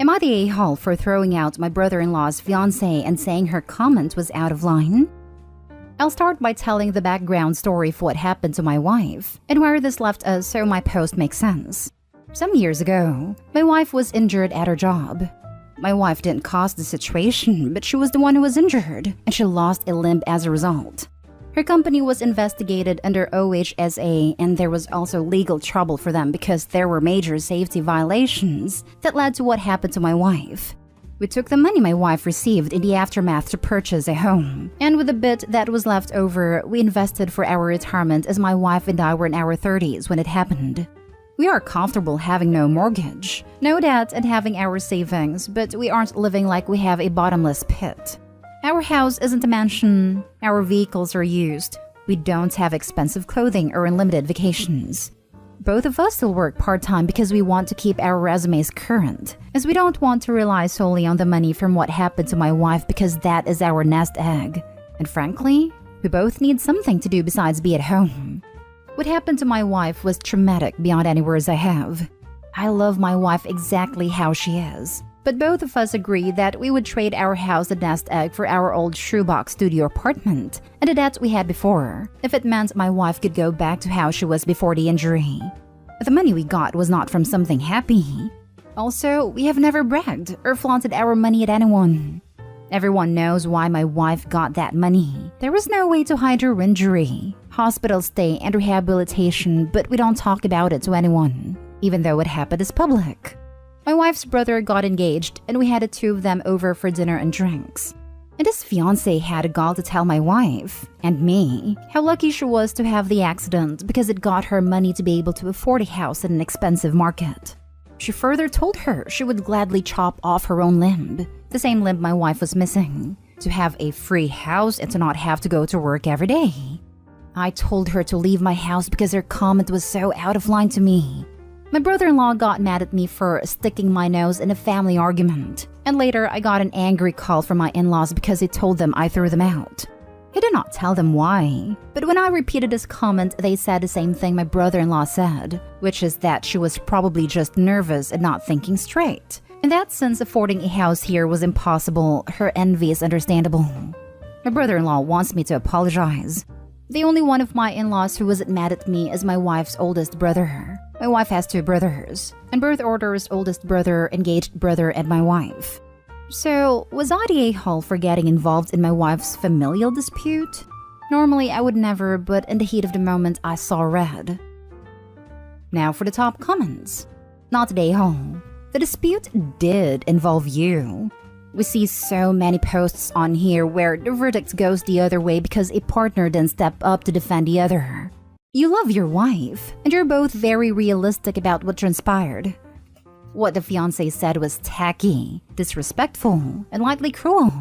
Am I the a-hole for throwing out my brother-in-law's fiancée and saying her comment was out of line? I'll start by telling the background story for what happened to my wife and where this left us so my post makes sense. Some years ago, my wife was injured at her job. My wife didn't cause the situation, but she was the one who was injured, and she lost a limb as a result. Her company was investigated under OHSA, and there was also legal trouble for them because there were major safety violations that led to what happened to my wife. We took the money my wife received in the aftermath to purchase a home, and with the bit that was left over, we invested for our retirement as my wife and I were in our 30s when it happened. We are comfortable having no mortgage, no debt, and having our savings, but we aren't living like we have a bottomless pit. Our house isn't a mansion, our vehicles are used, we don't have expensive clothing or unlimited vacations. Both of us still work part-time because we want to keep our resumes current, as we don't want to rely solely on the money from what happened to my wife because that is our nest egg. And frankly, we both need something to do besides be at home. What happened to my wife was traumatic beyond any words I have. I love my wife exactly how she is. But both of us agreed that we would trade our house and nest egg for our old shoebox studio apartment and the debt we had before, if it meant my wife could go back to how she was before the injury. The money we got was not from something happy. Also, we have never bragged or flaunted our money at anyone. Everyone knows why my wife got that money. There was no way to hide her injury, hospital stay, and rehabilitation, but we don't talk about it to anyone, even though what happened is public. My wife's brother got engaged, and we had the two of them over for dinner and drinks. And his fiancée had a gall to tell my wife, and me, how lucky she was to have the accident because it got her money to be able to afford a house in an expensive market. She further told her she would gladly chop off her own limb, the same limb my wife was missing, to have a free house and to not have to go to work every day. I told her to leave my house because her comment was so out of line to me. My brother-in-law got mad at me for sticking my nose in a family argument, and later I got an angry call from my in-laws because he told them I threw them out. He did not tell them why, but when I repeated his comment, they said the same thing my brother-in-law said, which is that she was probably just nervous and not thinking straight. And that since affording a house here was impossible, her envy is understandable. My brother-in-law wants me to apologize. The only one of my in-laws who wasn't mad at me is my wife's oldest brother. My wife has two brothers, and birth order's oldest brother, engaged brother, and my wife. So, was I the a-hole for getting involved in my wife's familial dispute? Normally, I would never, but in the heat of the moment, I saw red. Now for the top comments. Not the a-hole. The dispute did involve you. We see so many posts on here where the verdict goes the other way because a partner didn't step up to defend the other. You love your wife, and you're both very realistic about what transpired. What the fiancé said was tacky, disrespectful, and likely cruel.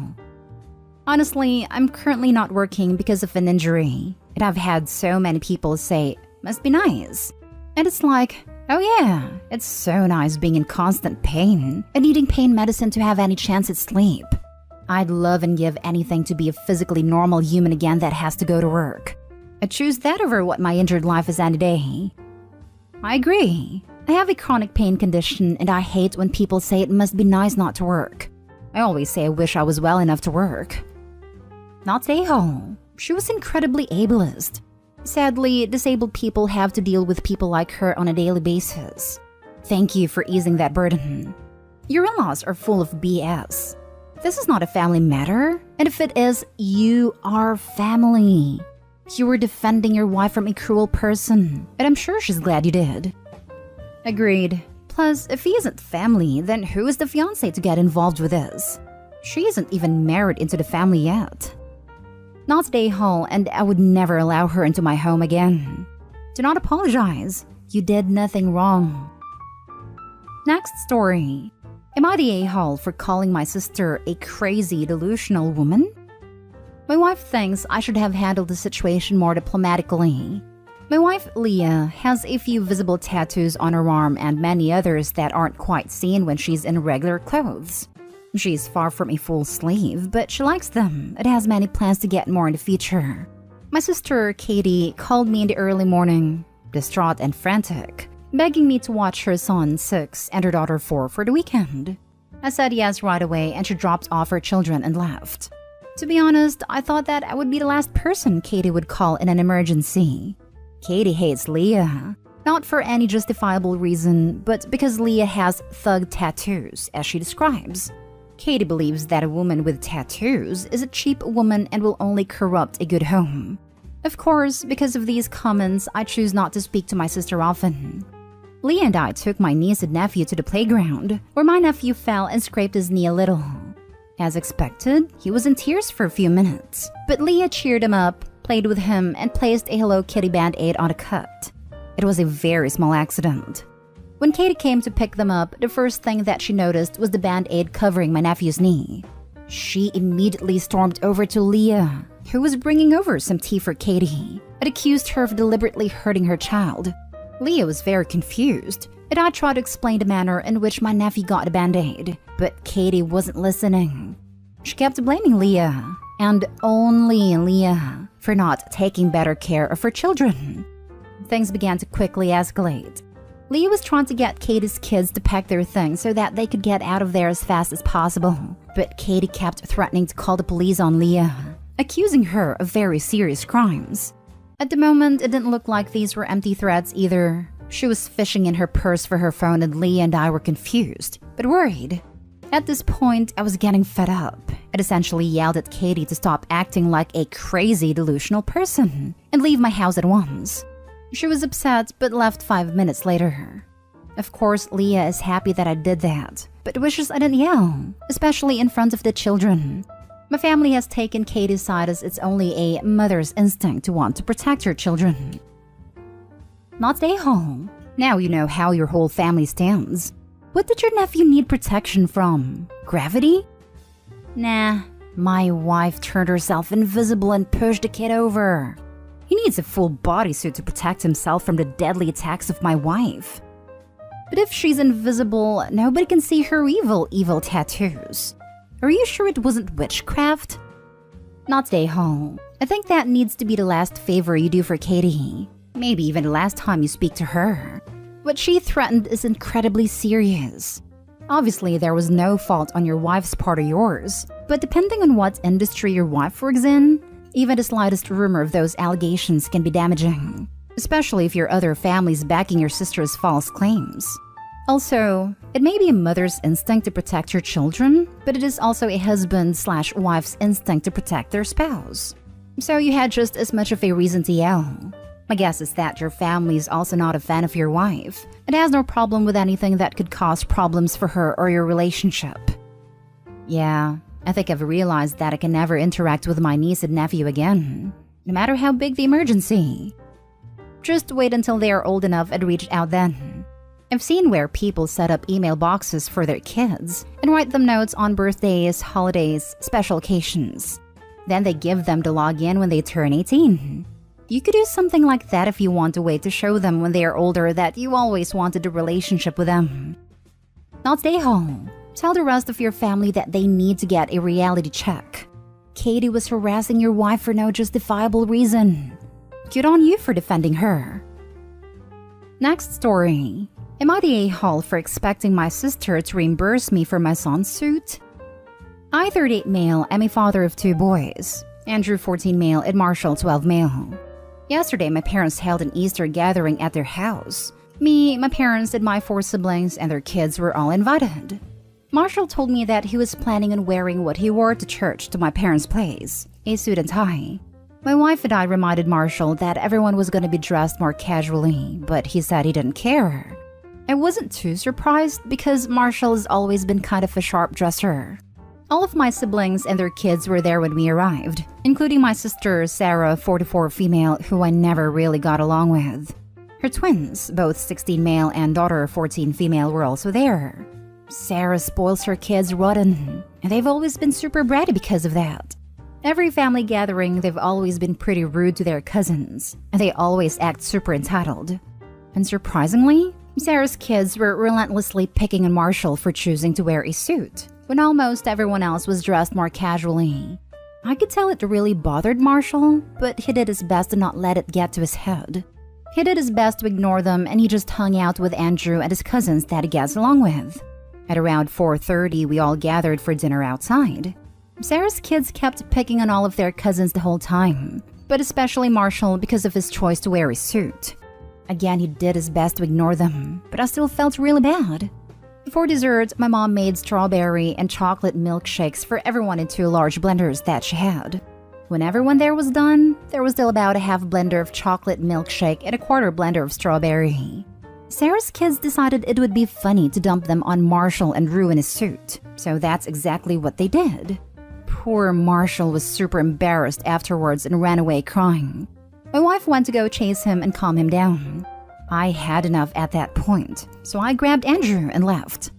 Honestly, I'm currently not working because of an injury, and I've had so many people say, "Must be nice." And it's like, oh yeah, it's so nice being in constant pain and needing pain medicine to have any chance at sleep. I'd love and give anything to be a physically normal human again that has to go to work. I choose that over what my injured life is any day. I agree. I have a chronic pain condition and I hate when people say it must be nice not to work. I always say I wish I was well enough to work. Not a-hole. She was incredibly ableist. Sadly, disabled people have to deal with people like her on a daily basis. Thank you for easing that burden. Your in-laws are full of BS. This is not a family matter, and if it is, you are family. You were defending your wife from a cruel person, and I'm sure she's glad you did. Agreed. Plus, if he isn't family, then who is the fiancé to get involved with this? She isn't even married into the family yet. Not a-hole, and I would never allow her into my home again. Do not apologize. You did nothing wrong. Next story. Am I the a-hole for calling my sister a crazy, delusional woman? My wife thinks I should have handled the situation more diplomatically. My wife, Leah, has a few visible tattoos on her arm and many others that aren't quite seen when she's in regular clothes. She's far from a full slave, but she likes them and has many plans to get more in the future. My sister, Katie, called me in the early morning, distraught and frantic, begging me to watch her son, 6, and her daughter, 4, for the weekend. I said yes right away and she dropped off her children and left. To be honest, I thought that I would be the last person Katie would call in an emergency. Katie hates Leah. Not for any justifiable reason, but because Leah has thug tattoos, as she describes. Katie believes that a woman with tattoos is a cheap woman and will only corrupt a good home. Of course, because of these comments, I choose not to speak to my sister often. Leah and I took my niece and nephew to the playground, where my nephew fell and scraped his knee a little. As expected, he was in tears for a few minutes, but Leah cheered him up, played with him, and placed a Hello Kitty Band-Aid on a cut. It was a very small accident. When Katie came to pick them up, the first thing that she noticed was the Band-Aid covering my nephew's knee. She immediately stormed over to Leah, who was bringing over some tea for Katie, and accused her of deliberately hurting her child. Leah was very confused, and I tried to explain the manner in which my nephew got a Band-Aid, but Katie wasn't listening. She kept blaming Leah, and only Leah, for not taking better care of her children. Things began to quickly escalate. Leah was trying to get Katie's kids to pack their things so that they could get out of there as fast as possible, but Katie kept threatening to call the police on Leah, accusing her of very serious crimes. At the moment, it didn't look like these were empty threats either. She was fishing in her purse for her phone and Leah and I were confused, but worried. At this point, I was getting fed up. I essentially yelled at Katie to stop acting like a crazy, delusional person and leave my house at once. She was upset but left 5 minutes later. Of course, Leah is happy that I did that, but wishes I didn't yell, especially in front of the children. My family has taken Katie's side as it's only a mother's instinct to want to protect her children. Not stay home. Now you know how your whole family stands. What did your nephew need protection from? Gravity? Nah, my wife turned herself invisible and pushed the kid over. He needs a full bodysuit to protect himself from the deadly attacks of my wife. But if she's invisible, nobody can see her evil tattoos. Are you sure it wasn't witchcraft? Not stay home. I think that needs to be the last favor you do for Katie. Maybe even the last time you speak to her. What she threatened is incredibly serious. Obviously, there was no fault on your wife's part or yours, but depending on what industry your wife works in, even the slightest rumor of those allegations can be damaging, especially if your other family's backing your sister's false claims. Also, it may be a mother's instinct to protect her children, but it is also a husband/wife's instinct to protect their spouse. So you had just as much of a reason to yell. My guess is that your family is also not a fan of your wife and has no problem with anything that could cause problems for her or your relationship. Yeah, I think I've realized that I can never interact with my niece and nephew again, no matter how big the emergency. Just wait until they are old enough and reach out then. I've seen where people set up email boxes for their kids and write them notes on birthdays, holidays, special occasions. Then they give them to log in when they turn 18. You could do something like that if you want a way to show them when they are older that you always wanted a relationship with them. Not stay home. Tell the rest of your family that they need to get a reality check. Katie was harassing your wife for no justifiable reason. Good on you for defending her. Next story. Am I the a-hole for expecting my sister to reimburse me for my son's suit? I, 38 male, am a father of 2 boys. Andrew, 14 male, and Marshall, 12 male. Yesterday, my parents held an Easter gathering at their house. Me, my parents, and my 4 siblings and their kids were all invited. Marshall told me that he was planning on wearing what he wore to church to my parents' place, a suit and tie. My wife and I reminded Marshall that everyone was going to be dressed more casually, but he said he didn't care. I wasn't too surprised because Marshall has always been kind of a sharp dresser. All of my siblings and their kids were there when we arrived, including my sister, Sarah, 44 female, who I never really got along with. Her twins, both 16 male and daughter, 14 female, were also there. Sarah spoils her kids rotten, and they've always been super bratty because of that. Every family gathering, they've always been pretty rude to their cousins, and they always act super entitled. And surprisingly, Sarah's kids were relentlessly picking on Marshall for choosing to wear a suit, when almost everyone else was dressed more casually. I could tell it really bothered Marshall, but he did his best to not let it get to his head. He did his best to ignore them, and he just hung out with Andrew and his cousins that he gets along with. At around 4:30, we all gathered for dinner outside. Sarah's kids kept picking on all of their cousins the whole time, but especially Marshall because of his choice to wear a suit. Again, he did his best to ignore them, but I still felt really bad. For dessert, my mom made strawberry and chocolate milkshakes for everyone in 2 large blenders that she had. When everyone there was done, there was still about a half blender of chocolate milkshake and a quarter blender of strawberry. Sarah's kids decided it would be funny to dump them on Marshall and ruin his suit, so that's exactly what they did. Poor Marshall was super embarrassed afterwards and ran away crying. My wife went to go chase him and calm him down. I had enough at that point, so I grabbed Andrew and left.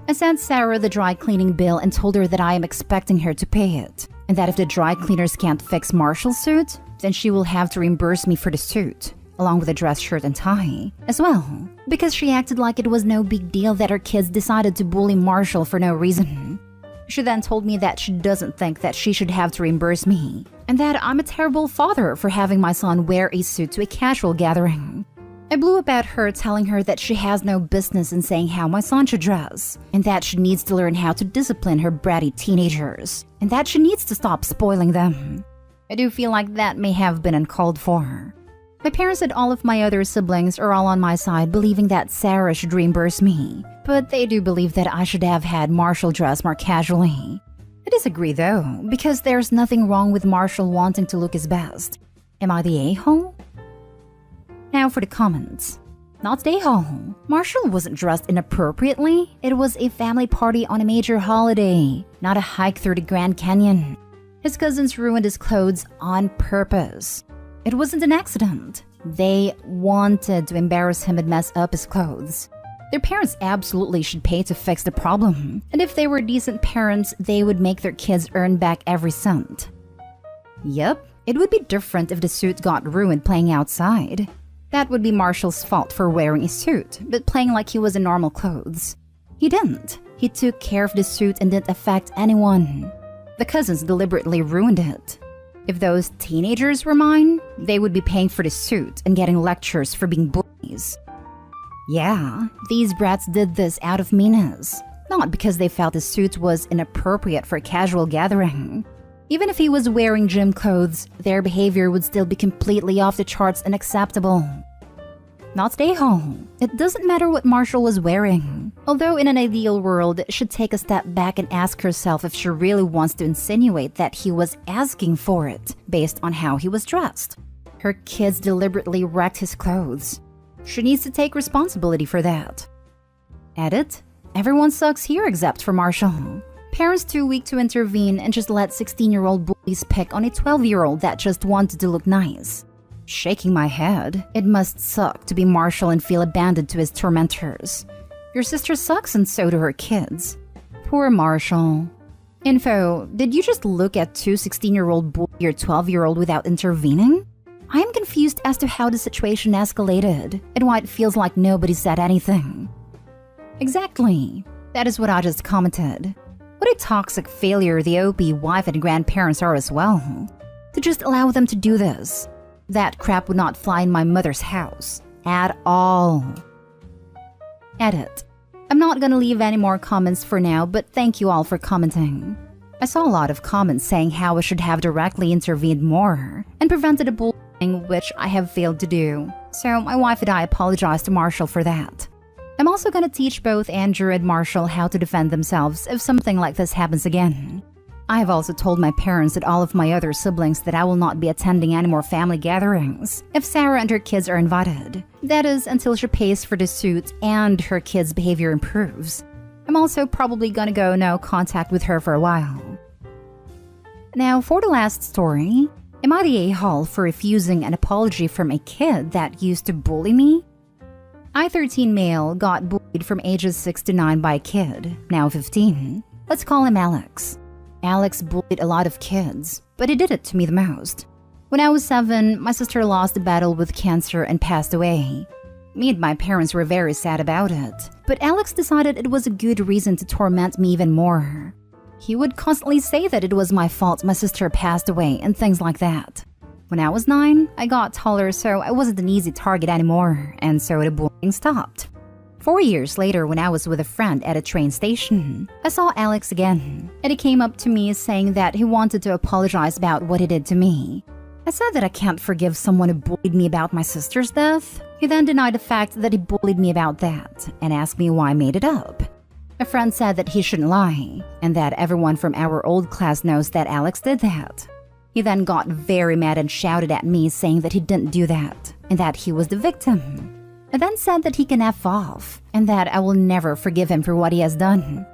I sent Sarah the dry cleaning bill and told her that I am expecting her to pay it, and that if the dry cleaners can't fix Marshall's suit, then she will have to reimburse me for the suit, along with a dress shirt and tie, as well, because she acted like it was no big deal that her kids decided to bully Marshall for no reason. She then told me that she doesn't think that she should have to reimburse me, and that I'm a terrible father for having my son wear a suit to a casual gathering. I blew up at her, telling her that she has no business in saying how my son should dress, and that she needs to learn how to discipline her bratty teenagers, and that she needs to stop spoiling them. I do feel like that may have been uncalled for. My parents and all of my other siblings are all on my side, believing that Sarah should reimburse me, but they do believe that I should have had Marshall dress more casually. I disagree though, because there's nothing wrong with Marshall wanting to look his best. Am I the a-hole? Now for the comments. Not the a-hole. Marshall wasn't dressed inappropriately. It was a family party on a major holiday, not a hike through the Grand Canyon. His cousins ruined his clothes on purpose. It wasn't an accident. They wanted to embarrass him and mess up his clothes. Their parents absolutely should pay to fix the problem. And if they were decent parents, they would make their kids earn back every cent. Yep, it would be different if the suit got ruined playing outside. That would be Marshall's fault for wearing a suit, but playing like he was in normal clothes. He didn't. He took care of the suit and didn't affect anyone. The cousins deliberately ruined it. If those teenagers were mine, they would be paying for the suit and getting lectures for being bullies. Yeah, these brats did this out of meanness, not because they felt the suit was inappropriate for a casual gathering. Even if he was wearing gym clothes, their behavior would still be completely off the charts and unacceptable. Not stay home. It doesn't matter what Marshall was wearing. Although in an ideal world, she'd take a step back and ask herself if she really wants to insinuate that he was asking for it based on how he was dressed. Her kids deliberately wrecked his clothes. She needs to take responsibility for that. Edit: everyone sucks here except for Marshall. Parents too weak to intervene and just let 16-year-old bullies pick on a 12-year-old that just wanted to look nice. Shaking my head, it must suck to be Marshall and feel abandoned to his tormentors. Your sister sucks and so do her kids. Poor Marshall. Info: did you just look at 2 16-year-old bully your 12-year-old without intervening? I am confused as to how the situation escalated and why it feels like nobody said anything. Exactly. That is what I just commented. What a toxic failure the OP wife and grandparents are as well. To just allow them to do this. That crap would not fly in my mother's house. At all. Edit: I'm not gonna leave any more comments for now, but thank you all for commenting. I saw a lot of comments saying how I should have directly intervened more and prevented a bullying, which I have failed to do. So my wife and I apologize to Marshall for that. I'm also gonna teach both Andrew and Marshall how to defend themselves if something like this happens again. I have also told my parents and all of my other siblings that I will not be attending any more family gatherings if Sarah and her kids are invited. That is, until she pays for the suit and her kids' behavior improves. I'm also probably gonna go no contact with her for a while. Now, for the last story, am I the a-hole for refusing an apology from a kid that used to bully me? I-13 male got bullied from ages 6 to 9 by a kid, now 15. Let's call him Alex. Alex bullied a lot of kids, but he did it to me the most. When I was 7, my sister lost a battle with cancer and passed away. Me and my parents were very sad about it, but Alex decided it was a good reason to torment me even more. He would constantly say that it was my fault my sister passed away and things like that. When I was 9, I got taller, so I wasn't an easy target anymore, and so the bullying stopped. 4 years later, when I was with a friend at a train station, I saw Alex again, and he came up to me saying that he wanted to apologize about what he did to me. I said that I can't forgive someone who bullied me about my sister's death. He then denied the fact that he bullied me about that and asked me why I made it up. My friend said that he shouldn't lie, and that everyone from our old class knows that Alex did that. He then got very mad and shouted at me saying that he didn't do that, and that he was the victim. I then said that he can F off, and that I will never forgive him for what he has done.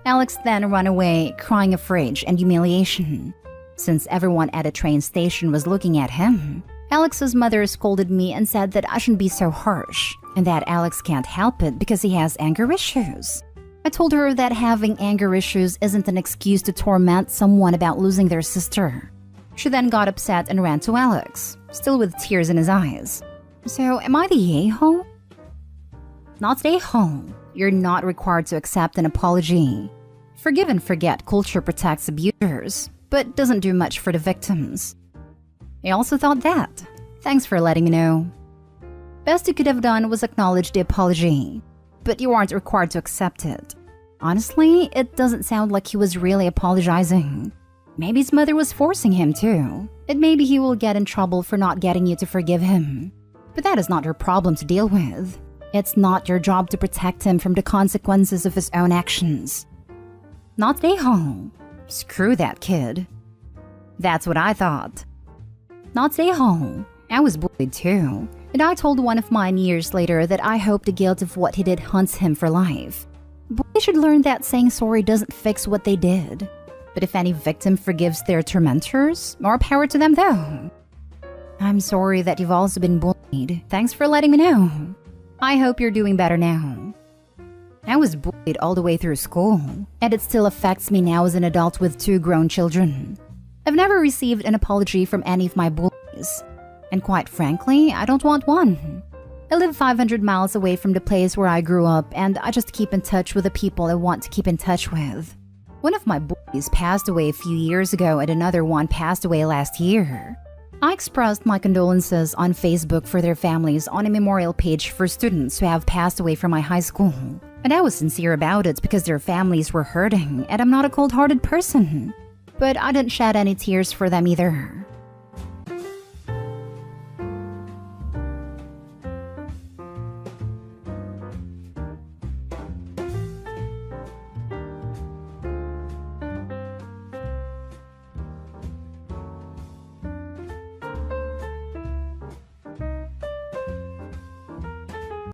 Alex then ran away, crying of rage and humiliation. Since everyone at a train station was looking at him, Alex's mother scolded me and said that I shouldn't be so harsh, and that Alex can't help it because he has anger issues. I told her that having anger issues isn't an excuse to torment someone about losing their sister. She then got upset and ran to Alex, still with tears in his eyes. So, am I the a-hole? Not the a-hole. You're not required to accept an apology. Forgive and forget culture protects abusers, but doesn't do much for the victims. I also thought that. Thanks for letting me know. Best you could have done was acknowledge the apology, but you aren't required to accept it. Honestly, it doesn't sound like he was really apologizing. Maybe his mother was forcing him to, and maybe he will get in trouble for not getting you to forgive him. But that is not your problem to deal with. It's not your job to protect him from the consequences of his own actions. Not the a-hole. Screw that kid. That's what I thought. Not the a-hole. I was bullied too, and I told one of mine years later that I hope the guilt of what he did haunts him for life. Boys should learn that saying sorry doesn't fix what they did. But if any victim forgives their tormentors, more power to them though. I'm sorry that you've also been bullied. Thanks for letting me know. I hope you're doing better now. I was bullied all the way through school, and it still affects me now as an adult with 2 grown children. I've never received an apology from any of my bullies, and quite frankly, I don't want one. I live 500 miles away from the place where I grew up, and I just keep in touch with the people I want to keep in touch with. One of my bullies passed away a few years ago, and another one passed away last year. I expressed my condolences on Facebook for their families on a memorial page for students who have passed away from my high school. And I was sincere about it because their families were hurting, and I'm not a cold-hearted person. But I didn't shed any tears for them either.